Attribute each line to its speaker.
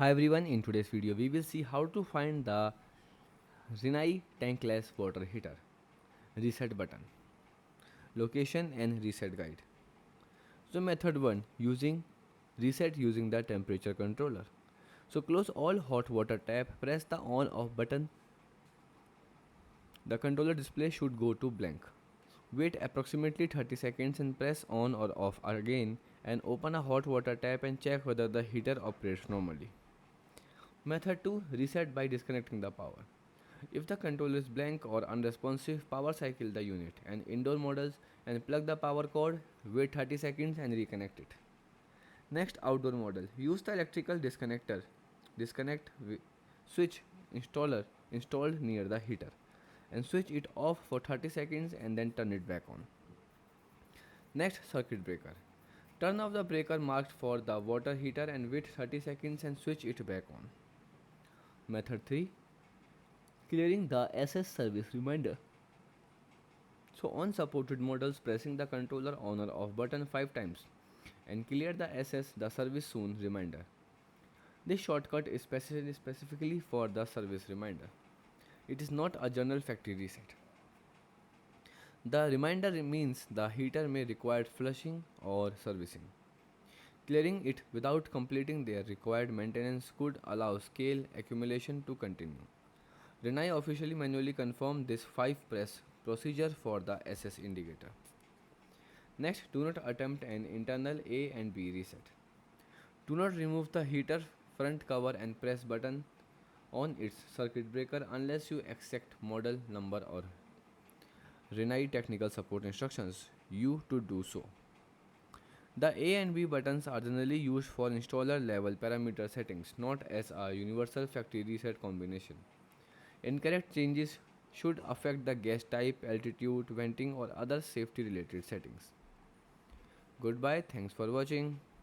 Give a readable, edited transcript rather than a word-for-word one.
Speaker 1: Hi everyone, in today's video we will see how to find the Rinnai Tankless water heater reset button, location and reset guide. So method 1, using reset using the temperature controller. So close all hot water tap, press the on off button. The controller display should go to blank. Wait approximately 30 seconds and press on or off again and open a hot water tap and check whether the heater operates normally. Method 2, reset by disconnecting the power. If the controller is blank or unresponsive, power cycle the unit and indoor models and plug the power cord, wait 30 seconds and reconnect it. Next, outdoor model. Use the electrical disconnector. Disconnect switch installer installed near the heater and switch it off for 30 seconds and then turn it back on. Next, circuit breaker. Turn off the breaker marked for the water heater and wait 30 seconds and switch it back on. Method 3, clearing the SS service reminder. So on supported models, pressing the controller on or off button 5 times and clear the SS the service soon reminder. This shortcut is specifically for the service reminder. It is not a general factory reset. The reminder means the heater may require flushing or servicing. Clearing it without completing their required maintenance could allow scale accumulation to continue. Rinnai officially manually confirmed this 5 press procedure for the SS indicator. Next, do not attempt an internal A and B reset. Do not remove the heater front cover and press button on its circuit breaker unless you accept model number or Rinnai technical support instructions you to do so. The A and B buttons are generally used for installer level parameter settings, not as a universal factory reset combination. Incorrect changes should affect the gas type, altitude, venting or other safety related settings. Goodbye, thanks for watching.